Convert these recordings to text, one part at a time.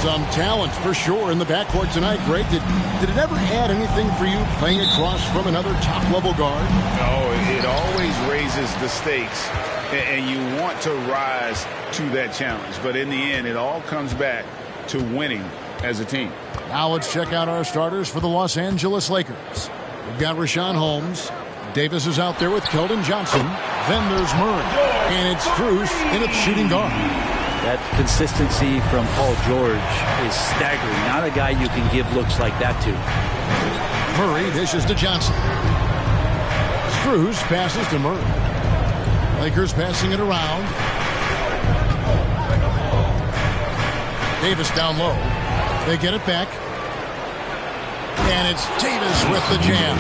Some talent for sure in the backcourt tonight, Greg. Did it ever add anything for you playing across from another top-level guard? No, it always raises the stakes, and you want to rise to that challenge. But in the end, it all comes back to winning as a team. Now let's check out our starters for the Los Angeles Lakers. We've got Rashawn Holmes. Davis is out there with Keldon Johnson. Then there's Murray. And it's Strus in its shooting guard. That consistency from Paul George is staggering. Not a guy you can give looks like that to. Murray dishes to Johnson. Strus passes to Murray. Lakers passing it around. Davis down low. They get it back. And it's Davis with the jam.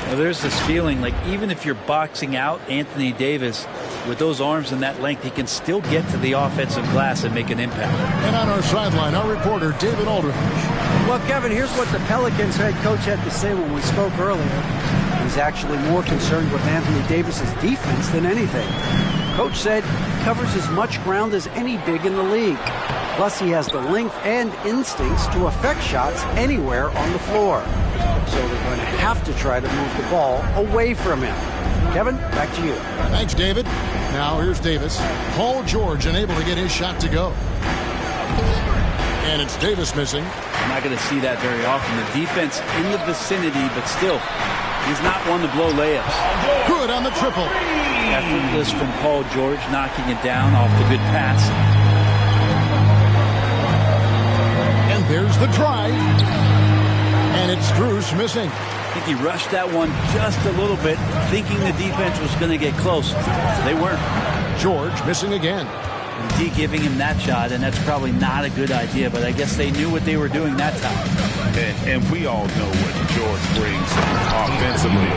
Now there's this feeling like even if you're boxing out Anthony Davis with those arms and that length, he can still get to the offensive glass and make an impact. And on our sideline, our reporter, David Aldridge. Well, Kevin, here's what the Pelicans head coach had to say when we spoke earlier. He's actually more concerned with Anthony Davis's defense than anything. Coach said he covers as much ground as any big in the league. Plus, he has the length and instincts to affect shots anywhere on the floor. So they're going to have to try to move the ball away from him. Kevin, back to you. Thanks, David. Now here's Davis. Paul George unable to get his shot to go. And it's Davis missing. I'm not going to see that very often. The defense in the vicinity, but still, he's not one to blow layups. Good on the triple. Effortless from Paul George, knocking it down off the good pass. And there's the drive. And it's Strus missing. I think he rushed that one just a little bit, thinking the defense was going to get close. They weren't. George missing again. And D giving him that shot, and that's probably not a good idea, but I guess they knew what they were doing that time. And we all know what George brings offensively,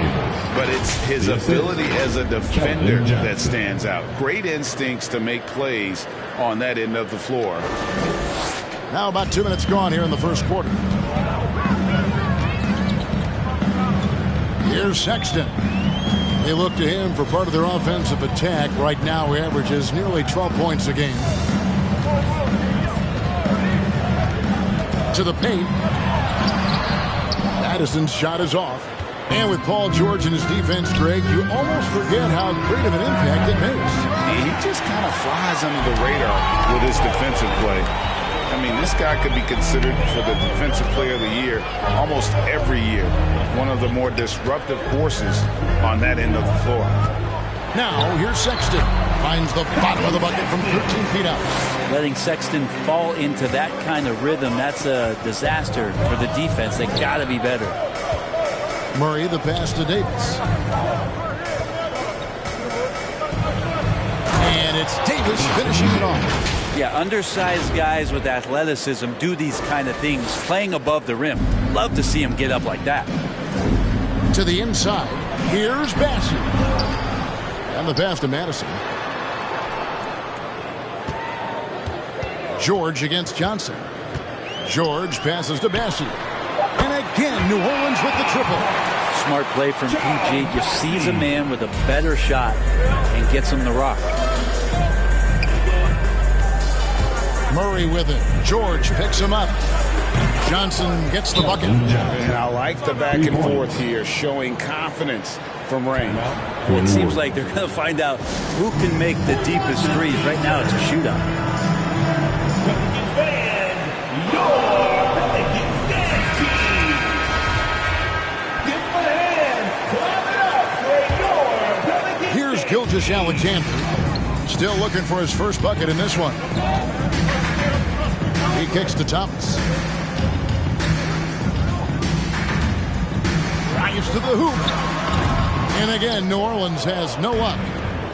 but it's his ability as a defender that stands out. Great instincts to make plays on that end of the floor. Now about 2 minutes gone here in the first quarter. Here's Sexton. They look to him for part of their offensive attack. Right now he averages nearly 12 points a game. To the paint. Addison's shot is off. And with Paul George and his defense, Greg, you almost forget how great of an impact it makes. He just kind of flies under the radar with his defensive play. I mean, this guy could be considered for the Defensive Player of the Year almost every year. One of the more disruptive forces on that end of the floor. Now, here's Sexton. Finds the bottom of the bucket from 13 feet out. Letting Sexton fall into that kind of rhythm, that's a disaster for the defense. They got to be better. Murray, the pass to Davis. And it's Davis finishing it off. Yeah, undersized guys with athleticism do these kind of things, playing above the rim. Love to see him get up like that. To the inside, here's Bassey. And the pass to Madison. George against Johnson. George passes to Bassey. And again, New Orleans with the triple. Smart play from PG. Just sees a man with a better shot and gets him the rock. Murray with it. George picks him up. Johnson gets the bucket. And I like the back and forth here, showing confidence from Rain. It seems like they're going to find out who can make the deepest threes. Right now it's a shootout. Here's Gilgeous-Alexander. Still looking for his first bucket in this one. He kicks to Thomas. Drives to the hoop. And again, New Orleans has no luck.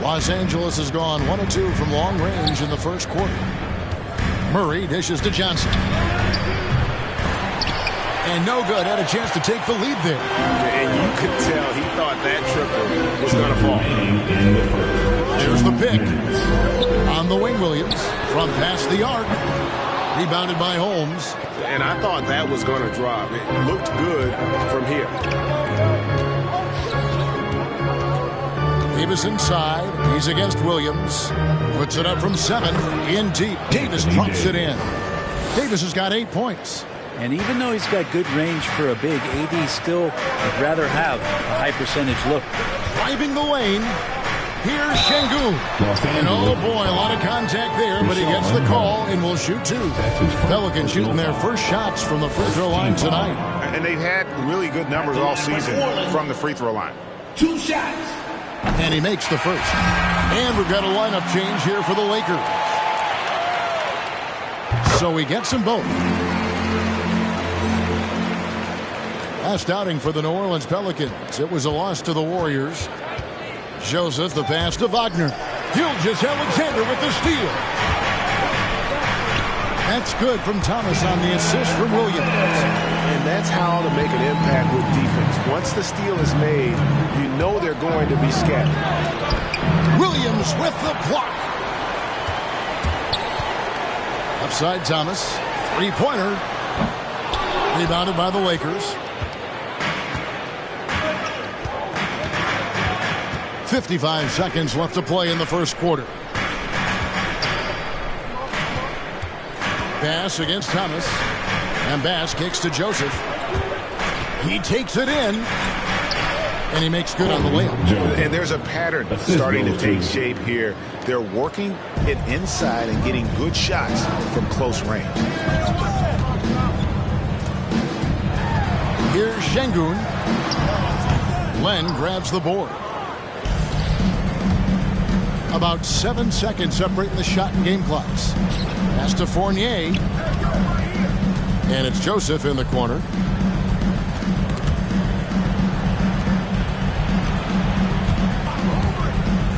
Los Angeles has gone 1 of 2 from long range in the first quarter. Murray dishes to Johnson. And no good. Had a chance to take the lead there. And you could tell he thought that triple was going to fall. There's the pick. On the wing, Williams. From past the arc. Rebounded by Holmes. And I thought that was going to drop. It looked good from here. Davis inside. He's against Williams. Puts it up from 7. In deep. Davis drops it in. Davis has got 8 points. And even though he's got good range for a big, AD still would rather have a high percentage look. Driving the lane. Here's Şengün. And oh boy, a lot of contact there, but he gets the call and will shoot 2. Pelicans shooting their first shots from the free throw line tonight. And they've had really good numbers all season from the free throw line. 2 shots. And he makes the first. And we've got a lineup change here for the Lakers. So he gets them both. Last outing for the New Orleans Pelicans. It was a loss to the Warriors. Joseph, the pass to Wagner. Gilgeous-Alexander with the steal. That's good from Thomas on the assist from Williams. And that's how to make an impact with defense. Once the steal is made, you know they're going to be scattered. Williams with the block. Upside Thomas. Three-pointer. Rebounded by the Lakers. 55 seconds left to play in the first quarter. Bass against Thomas. And Bass kicks to Joseph. He takes it in. And he makes good on the layup. And there's a pattern starting to take shape here. They're working it inside and getting good shots from close range. Here's Şengün. Len grabs the board. About 7 seconds separating the shot and game clocks. Pass to Fournier. And it's Joseph in the corner.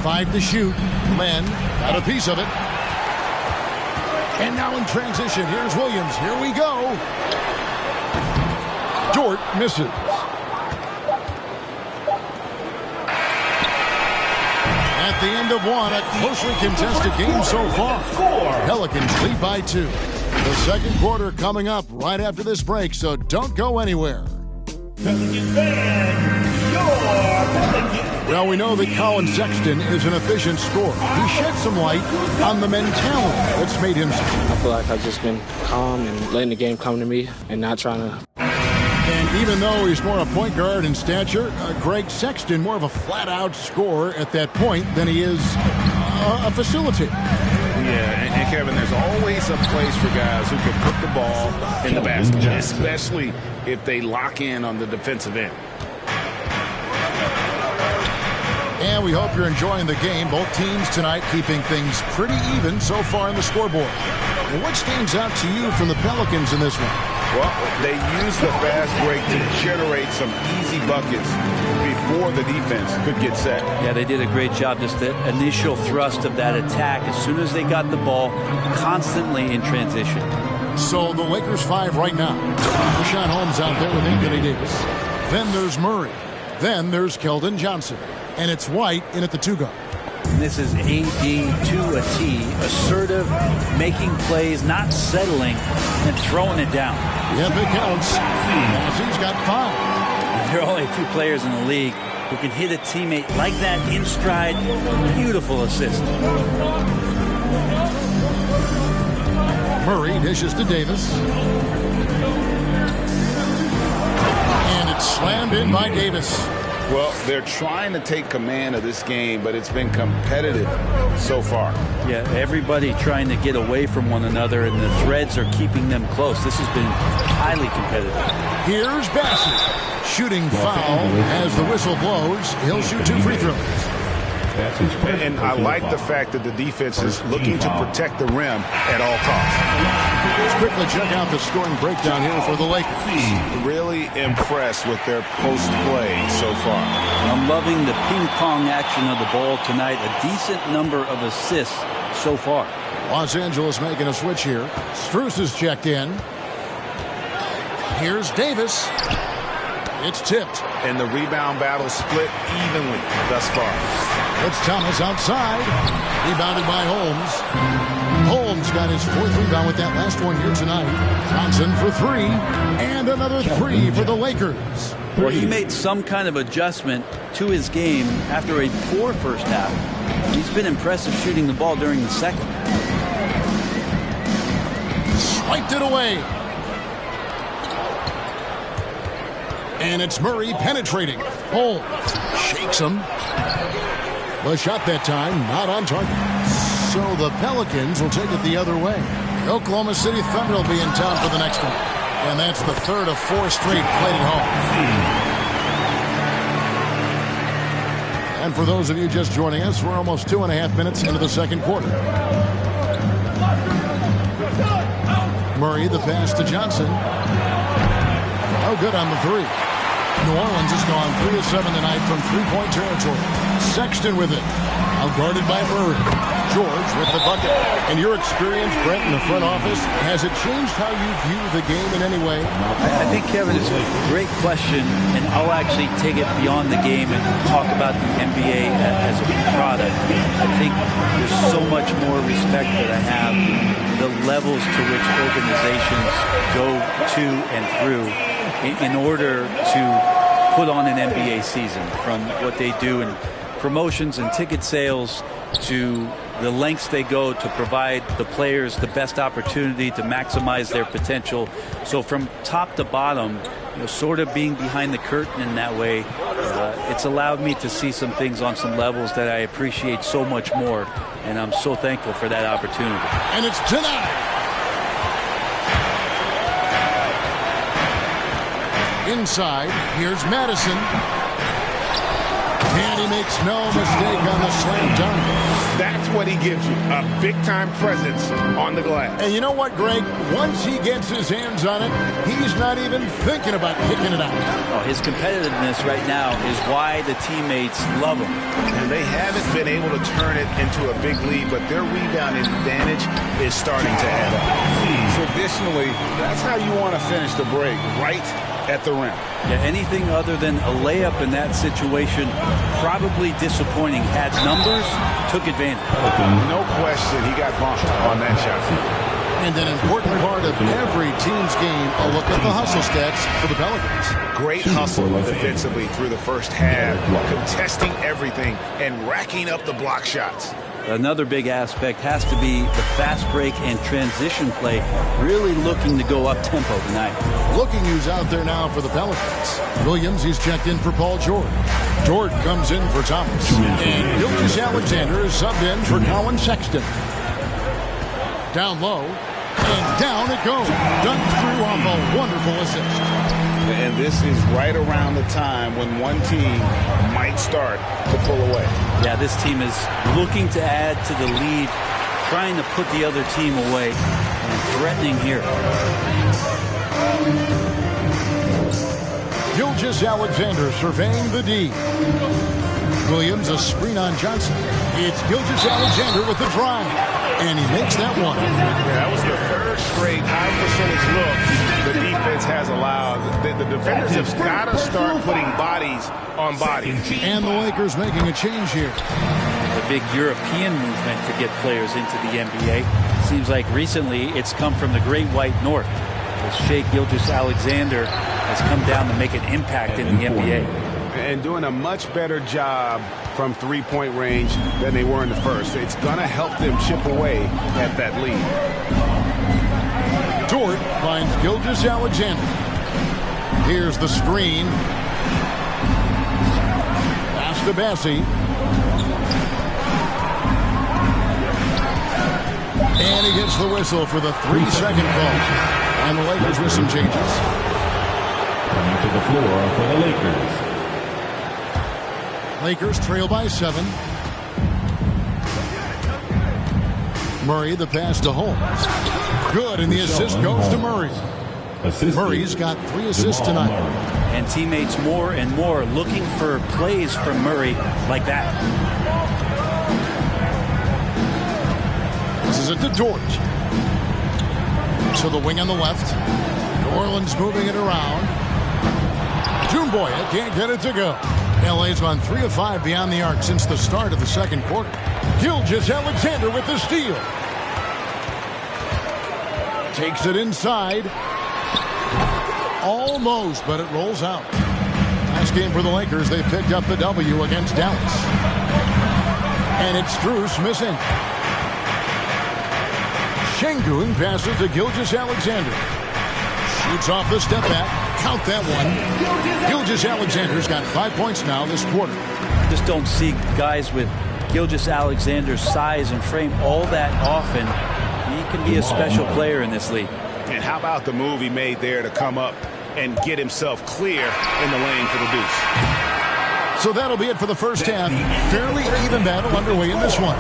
Five to shoot. Len got a piece of it. And now in transition, here's Williams. Here we go. Dort misses. At the end of one, a closely contested game so far. Pelicans lead by 2. The second quarter coming up right after this break, so don't go anywhere. Pelicans fan, your Pelicans. Well, we know that Colin Sexton is an efficient scorer. He shed some light on the mentality that's made him. I feel like I've just been calm and letting the game come to me and not trying to. And even though he's more a point guard in stature, Greg Sexton more of a flat-out scorer at that point than he is a facilitator. Yeah, and Kevin, there's always a place for guys who can put the ball in the basket, especially if they lock in on the defensive end. And we hope you're enjoying the game. Both teams tonight keeping things pretty even so far in the scoreboard. And what stands out to you from the Pelicans in this one? Well, they used the fast break to generate some easy buckets before the defense could get set. Yeah, they did a great job. Just the initial thrust of that attack as soon as they got the ball, constantly in transition. So the Lakers 5 right now. Rashawn Holmes out there with Anthony Davis. Then there's Murray. Then there's Keldon Johnson. And it's White in at the 2 guard. And this is AD to a T, assertive, making plays, not settling, and throwing it down. Yeah, big counts. He's got 5. There are only a few players in the league who can hit a teammate like that in stride. Beautiful assist. Murray dishes to Davis. And it's slammed in by Davis. Well, they're trying to take command of this game, but it's been competitive so far. Yeah, everybody trying to get away from one another, and the threads are keeping them close. This has been highly competitive. Here's Bassett. Shooting foul as the whistle blows. He'll shoot 2 free throws. And I like the fact that the defense is looking to protect the rim at all costs. Let's quickly check out the scoring breakdown here for the Lakers. Really impressed with their post play so far. I'm loving the ping pong action of the ball tonight. A decent number of assists so far. Los Angeles making a switch here. Strus is checked in. Here's Davis. It's tipped. And the rebound battle split evenly thus far. It's Thomas outside. Rebounded by Holmes. Holmes got his 4th rebound with that last one here tonight. Johnson for 3. And another 3 for the Lakers. Well, he made some kind of adjustment to his game after a poor first half. He's been impressive shooting the ball during the second. swiped it away. And it's Murray penetrating. Holmes shakes him. The shot that time, not on target. So the Pelicans will take it the other way. The Oklahoma City Thunder will be in town for the next one. And that's the third of 4 straight played at home. And for those of you just joining us, we're almost 2.5 minutes into the second quarter. Murray, the pass to Johnson. Oh, good on the three. New Orleans has gone 3 of 7 tonight from three-point territory. Sexton with it. Outguarded by Murray. George with the bucket. In your experience, Brent, in the front office, has it changed how you view the game in any way? I think, Kevin, it's a great question, and I'll actually take it beyond the game and talk about the NBA as a product. I think there's so much more respect that I have the levels to which organizations go to and through in order to put on an NBA season, from what they do in promotions and ticket sales to the lengths they go to provide the players the best opportunity to maximize their potential. So from top to bottom, sort of being behind the curtain in that way, it's allowed me to see some things on some levels that I appreciate so much more, and I'm so thankful for that opportunity. And it's tonight. Inside, here's Madison. And he makes no mistake on the slam dunk. That's what he gives you, a big-time presence on the glass. And you know what, Greg? Once he gets his hands on it, he's not even thinking about kicking it out. Oh, his competitiveness right now is why the teammates love him. And they haven't been able to turn it into a big lead, but their rebounding advantage is starting to add up. Traditionally, that's how you want to finish the break, right at the rim. Yeah, anything other than a layup in that situation, probably disappointing. Had numbers, took advantage. No question, he got bumped on that shot. And an important part of every team's game, a look at the hustle stats for the Pelicans. Great hustle defensively through the first half, contesting everything and racking up the block shots. Another big aspect has to be the fast break and transition play, really looking to go up-tempo tonight. Looking who's out there now for the Pelicans. Williams, he's checked in for Paul George. George comes in for Thomas. And Gilgeous-Alexander is subbed in for Colin Sexton. Down low, and down it goes. Dunked through off a wonderful assist. And this is right around the time when one team might start to pull away. Yeah, this team is looking to add to the lead, trying to put the other team away, and threatening here. Gilgeous-Alexander surveying the D. Williams, a screen on Johnson. It's Gilgeous-Alexander with the drive, and he makes that one. That was the third straight high-percentage look the defense has allowed. The defenders have got to start putting bodies on bodies. And the Lakers making a change here. The big European movement to get players into the NBA. Seems like recently it's come from the Great White North, as Shai Gilgeous-Alexander has come down to make an impact in the NBA. And doing a much better job from three-point range than they were in the first. It's going to help them chip away at that lead. Dort finds Gilgeous-Alexander. Here's the screen. Pass to Bassie. And he gets the whistle for the 3-second call. And the Lakers with some changes. Coming to the floor for the Lakers. Lakers trail by 7. Murray, the pass to Holmes. Good, and the assist goes to Murray. Murray's got 3 assists tonight. And teammates more and more looking for plays from Murray like that. This is it to Dort. So the wing on the left. New Orleans moving it around. Toomboya can't get it to go. LA's gone 3 of 5 beyond the arc since the start of the second quarter. Gilgeous-Alexander with the steal. Takes it inside. Almost, but it rolls out. Last game for the Lakers, they picked up the W against Dallas. And it's Strus missing. Şengün passes to Gilgeous-Alexander. Shoots off the step back. Count that one. Gilgeous-Alexander's got 5 points now this quarter. Just don't see guys with Gilgeous-Alexander's size and frame all that often. He can be a special player in this league. And how about the move he made there to come up and get himself clear in the lane for the deuce? So that'll be it for the first half. Fairly even battle underway in this one.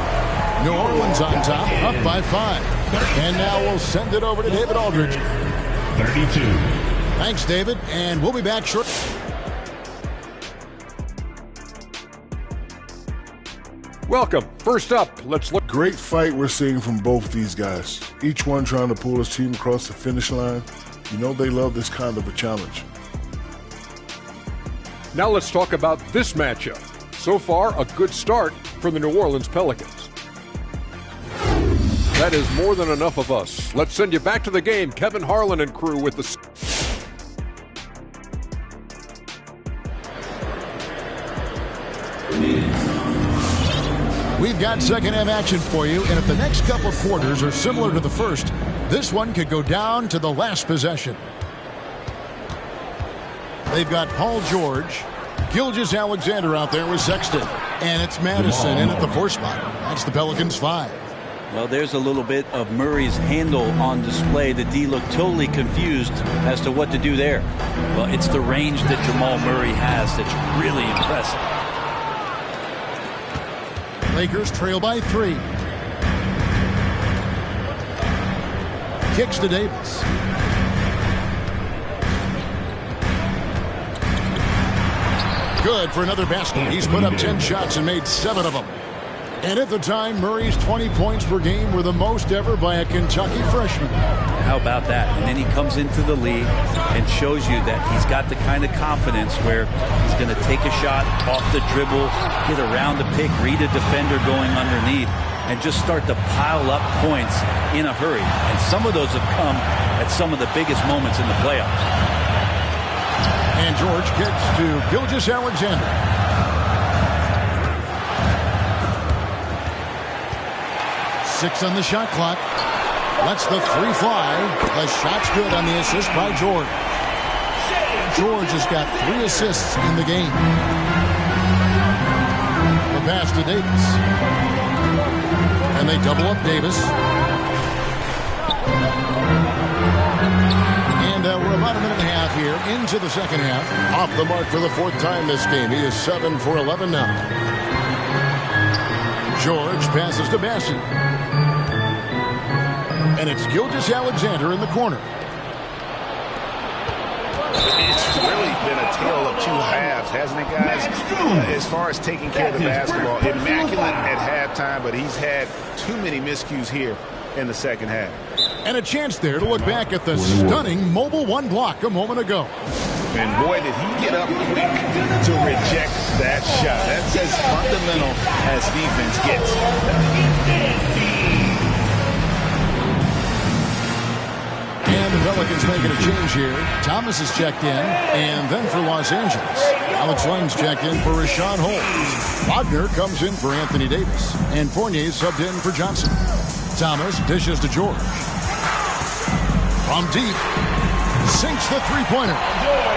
New Orleans on top, up by 5. And now we'll send it over to David Aldridge. 32. Thanks, David, and we'll be back shortly. Welcome. First up, let's look. Great fight we're seeing from both these guys. Each one trying to pull his team across the finish line. You know they love this kind of a challenge. Now let's talk about this matchup. So far, a good start for the New Orleans Pelicans. That is more than enough of us. Let's send you back to the game. Kevin Harlan and crew with the... We've got second half action for you, and if the next couple of quarters are similar to the first, this one could go down to the last possession. They've got Paul George, Gilgeous-Alexander out there with Sexton, and it's Madison in at the 4 spot. That's the Pelicans 5. Well, there's a little bit of Murray's handle on display. The D looked totally confused as to what to do there. Well, it's the range that Jamal Murray has that's really impressive. Lakers trail by 3. Kicks to Davis. Good for another basket. He's put up 10 shots and made 7 of them. And at the time, Murray's 20 points per game were the most ever by a Kentucky freshman. How about that? And then he comes into the league and shows you that he's got the kind of confidence where he's going to take a shot off the dribble, get around the pick, read a defender going underneath, and just start to pile up points in a hurry. And some of those have come at some of the biggest moments in the playoffs. And George kicks to Gilgeous-Alexander. 6 on the shot clock. Lets the 3 fly. The shot's good on the assist by George. George has got 3 assists in the game. The pass to Davis. And they double up Davis. And we're about a minute and a half here into the second half. Off the mark for the 4th time this game. He is 7 for 11 now. George passes to Bassett. And it's Gilgeous-Alexander in the corner. It's really been a tale of 2 halves, hasn't it, guys? As far as taking care of the basketball, immaculate at halftime, but he's had too many miscues here in the second half. And a chance there to look back at the stunning mobile 1 block a moment ago. And boy, did he get up quick to reject that shot. That's as fundamental as defense gets. And the Pelicans making a change here. Thomas is checked in, and then for Los Angeles, Alex Len's checked in for Rashawn Holmes. Wagner comes in for Anthony Davis, and Fournier subbed in for Johnson. Thomas dishes to George. From deep, sinks the 3-pointer.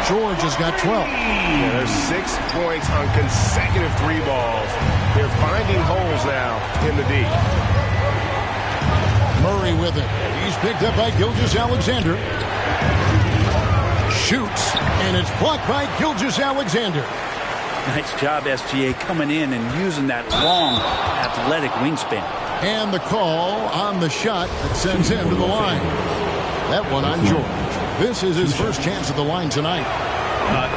George has got 12. Yeah, there's 6 points on consecutive 3 balls. They're finding holes now in the D. Murray with it. He's picked up by Gilgeous-Alexander. Shoots, and it's blocked by Gilgeous-Alexander. Nice job, SGA, coming in and using that long, athletic wingspan. And the call on the shot that sends him to the line. That one on George. This is his first chance at the line tonight.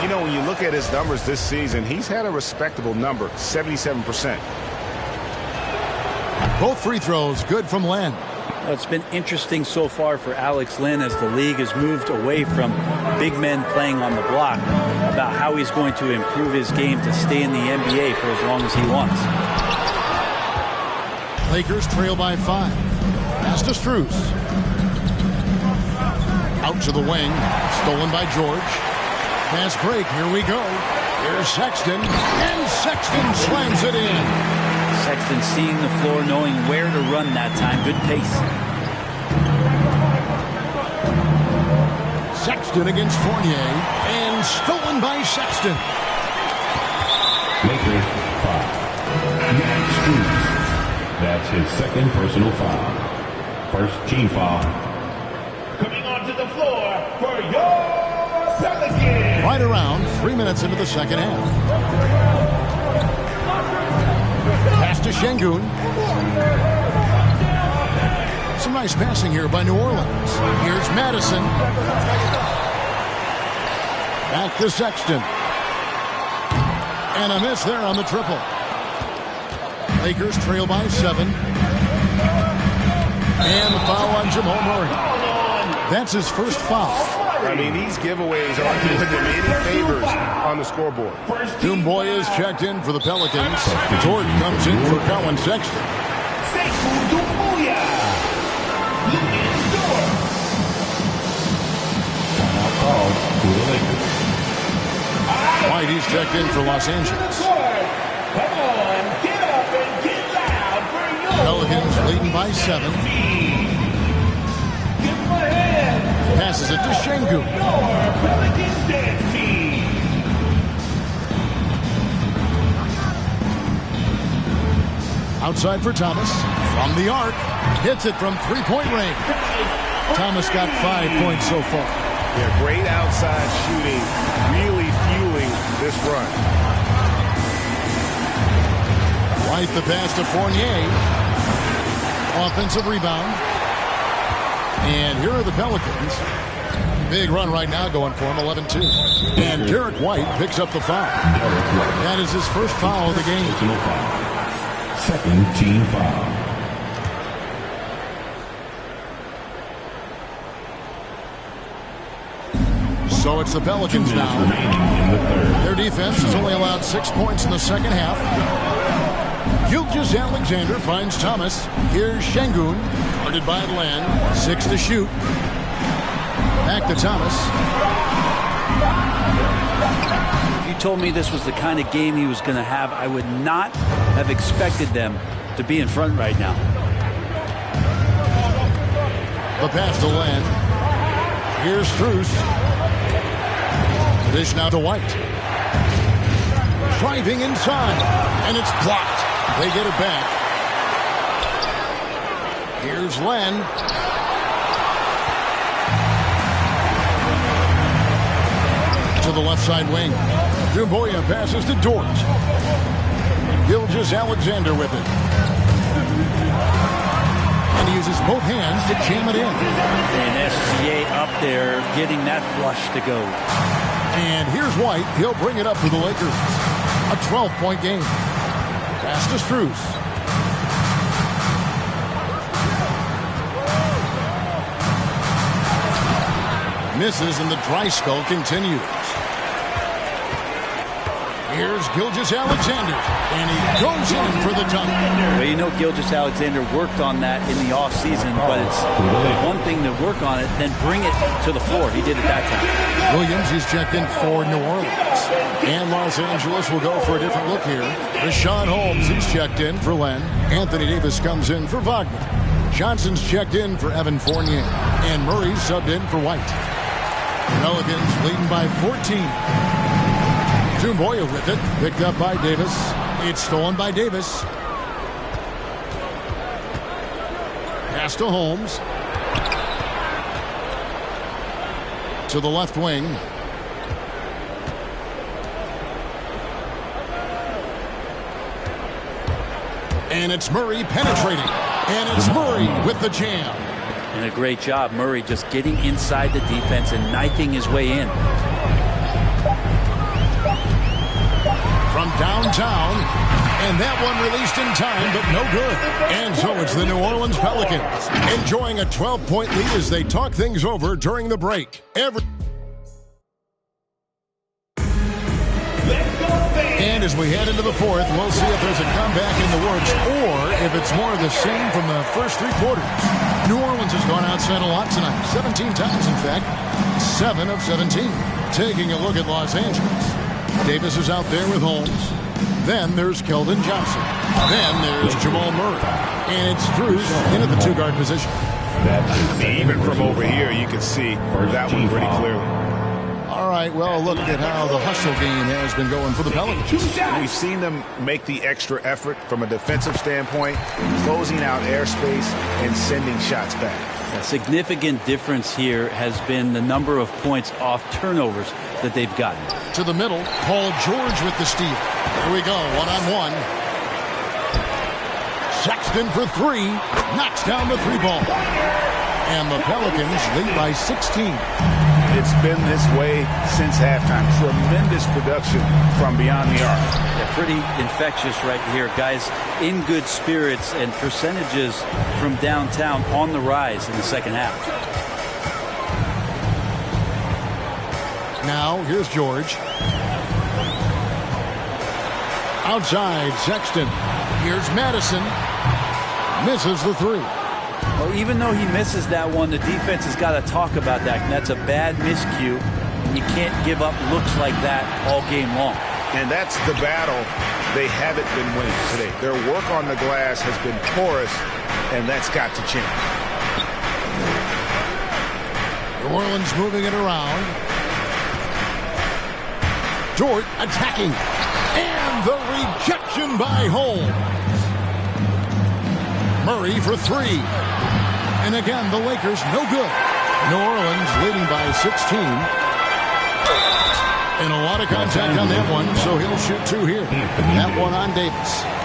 You know, when you look at his numbers this season, he's had a respectable number, 77%. Both free throws good from Len. Well, it's been interesting so far for Alex Len as the league has moved away from big men playing on the block about how he's going to improve his game to stay in the NBA for as long as he wants. Lakers trail by 5. Pass to Strus. Out to the wing. Stolen by George. Fast break. Here we go. Here's Sexton. And Sexton slams it in. Sexton seeing the floor, knowing where to run that time. Good pace. Sexton against Fournier, and stolen by Sexton. Lakers foul. Max Strus. That's his second personal foul. First team foul. Coming onto the floor for your Pelicans. Right around 3 minutes into the second half. Pass to Şengün. Some nice passing here by New Orleans. Here's Madison. Back to Sexton. And a miss there on the triple. Lakers trail by 7. And the foul on Jamal Murray. That's his first foul. I mean, these giveaways aren't doing them any favors on the scoreboard. Doumbouya is checked in for the Pelicans. Jordan comes in for Colin Sexton. White, he's checked in for Los Angeles. Come on, get up and get loud for your Pelicans leading by 7. Give him a hand. Passes it to Şengün. Your Pelicans dance team. Outside for Thomas. From the arc. Hits it from three-point range. Thomas got 5 points so far. Yeah, great outside shooting, really fueling this run. White the pass to Fournier. Offensive rebound. And here are the Pelicans. Big run right now going for him, 11-2. And Derek White picks up the foul. That is his first foul of the game. Second team foul. So it's the Pelicans now. Their defense has only allowed 6 points in the second half. Gilgeous-Alexander finds Thomas. Here's Şengün. Guarded by Len. 6 to shoot. Back to Thomas. If you told me this was the kind of game he was going to have, I would not have expected them to be in front right now. The pass to Len. Here's Strus. Dish now to White. Driving inside. And it's blocked. They get it back. Here's Len. To the left side wing. Doumbouya passes to Dort. Gilgeous-Alexander with it. And he uses both hands to jam it in. And SGA up there getting that flush to go. And here's White. He'll bring it up for the Lakers. A 12-point game. Pass to Strus. Misses and the dry spell continues. Here's Gilgeous-Alexander. And he goes in for the dunk. Well, you know Gilgeous-Alexander worked on that in the offseason, but it's one thing to work on it, then bring it to the floor. He did it that time. Williams is checked in for New Orleans. And Los Angeles will go for a different look here. Rashawn Holmes, he's checked in for Len. Anthony Davis comes in for Wagner. Johnson's checked in for Evan Fournier. And Murray's subbed in for White. Pelicans leading by 14. Doumbouya with it. Picked up by Davis. It's stolen by Davis. Pass to Holmes. To the left wing. And it's Murray penetrating. And it's Murray with the jam. And a great job, Murray just getting inside the defense and knifing his way in. From downtown, and that one released in time, but no good. And so it's the New Orleans Pelicans enjoying a 12-point lead as they talk things over during the break. And as we head into the fourth, we'll see if there's a comeback in the works or if it's more of the same from the first 3 quarters. New Orleans has gone outside a lot tonight, 17 times in fact, 7 of 17. Taking a look at Los Angeles. Davis is out there with Holmes. Then there's Keldon Johnson. Then there's Jamal Murray. And it's Strus in at the 2-guard position. That's his second Even from personal over foul. here, you can see First that team one pretty foul. clearly. All right, well, look at how the hustle game has been going for the Pelicans. We've seen them make the extra effort from a defensive standpoint, closing out airspace and sending shots back. A significant difference here has been the number of points off turnovers that they've gotten. To the middle, Paul George with the steal. Here we go, one-on-one. Sexton for three, knocks down the three ball. And the Pelicans lead by 16. It's been this way since halftime. Tremendous production from beyond the arc. Yeah, pretty infectious right here. Guys in good spirits and percentages from downtown on the rise in the second half. Now, here's George. Outside, Sexton. Here's Madison. Misses the three. Well, even though he misses that one, the defense has got to talk about that. And that's a bad miscue. You can't give up looks like that all game long. And that's the battle they haven't been winning today. Their work on the glass has been porous, and that's got to change. New Orleans moving it around. Dort attacking. And the rejection by Holmes. Murray for three. And again, the Lakers no good. New Orleans leading by 16. And a lot of contact on that one, so he'll shoot two here. That one on Davis.